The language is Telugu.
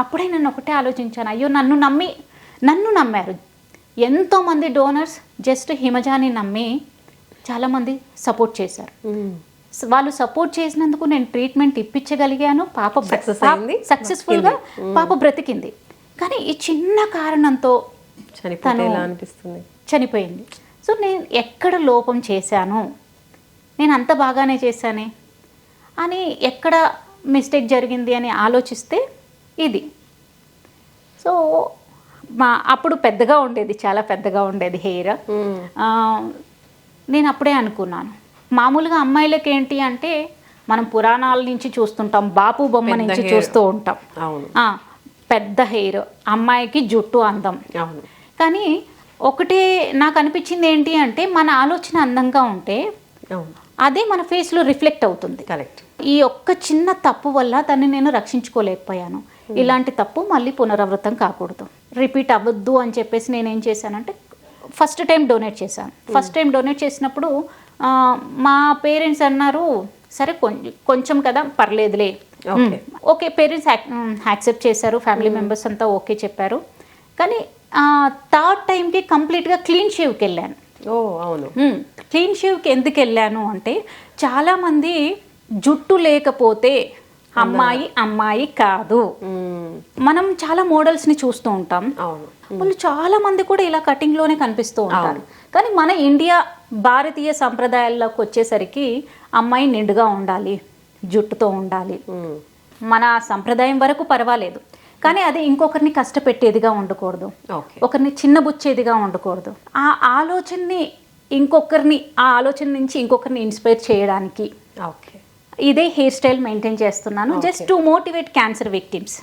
అప్పుడే నేను ఒకటే ఆలోచించాను, అయ్యో నన్ను నమ్మారు ఎంతోమంది డోనర్స్, జస్ట్ హిమజాని నమ్మి చాలామంది సపోర్ట్ చేశారు. వాళ్ళు సపోర్ట్ చేసినందుకు నేను ట్రీట్మెంట్ ఇప్పించగలిగాను. పాప సక్సెస్ఫుల్గా పాప బ్రతికింది. కానీ ఈ చిన్న కారణంతో తను చనిపోయింది. సో నేను ఎక్కడ లోపం చేశాను, నేను అంత బాగానే చేశానే అని ఎక్కడ మిస్టేక్ జరిగింది అని ఆలోచిస్తే ఇది. సో అప్పుడు పెద్దగా ఉండేది, చాలా పెద్దగా ఉండేది హెయిర్. నేను అప్పుడే అనుకున్నాను, మామూలుగా అమ్మాయిలకి ఏంటి అంటే మనం పురాణాల నుంచి చూస్తుంటాం, బాపు బొమ్మ నుంచి చూస్తూ ఉంటాం, పెద్ద హెయిర్, అమ్మాయికి జుట్టు అందం. కానీ ఒకటే నాకు అనిపించింది ఏంటి అంటే మన ఆలోచన అందంగా ఉంటే అదే మన ఫేస్లో రిఫ్లెక్ట్ అవుతుంది. కరెక్ట్. ఈ ఒక్క చిన్న తప్పు వల్ల దాన్ని నేను రక్షించుకోలేకపోయాను. ఇలాంటి తప్పు మళ్ళీ పునరావృతం కాకూడదు, రిపీట్ అవ్వద్దు అని చెప్పేసి నేనేం చేశానంటే ఫస్ట్ టైం డొనేట్ చేశాను. ఫస్ట్ టైం డొనేట్ చేసినప్పుడు మా పేరెంట్స్ అన్నారు, సరే కొంచెం కదా పర్లేదులే, ఓకే పేరెంట్స్ యాక్సెప్ట్ చేశారు, ఫ్యామిలీ మెంబర్స్ అంతా ఓకే చెప్పారు. కానీ థర్డ్ టైంకి కంప్లీట్గా క్లీన్ షేవ్కి వెళ్ళాను. అవును. క్లీన్ షేవ్కి ఎందుకు వెళ్ళాను అంటే చాలామంది జుట్టు లేకపోతే అమ్మాయి కాదు. మనం చాలా మోడల్స్ని చూస్తూ ఉంటాం, వాళ్ళు చాలా మంది కూడా ఇలా కటింగ్లోనే కనిపిస్తూ ఉంటారు. కానీ మన ఇండియా భారతీయ సంప్రదాయాల్లోకి వచ్చేసరికి అమ్మాయి నిండుగా ఉండాలి, జుట్టుతో ఉండాలి. మన సంప్రదాయం వరకు పర్వాలేదు, కానీ అది ఇంకొకరిని కష్టపెట్టేదిగా ఉండకూడదు, ఒకరిని చిన్నబుచ్చేదిగా ఉండకూడదు. ఆ ఆలోచనని ఆ ఆలోచన నుంచి ఇంకొకరిని ఇన్స్పైర్ చేయడానికి ఇదే హెయిర్ స్టైల్ మెయింటైన్ చేస్తున్నాను, just to motivate cancer victims.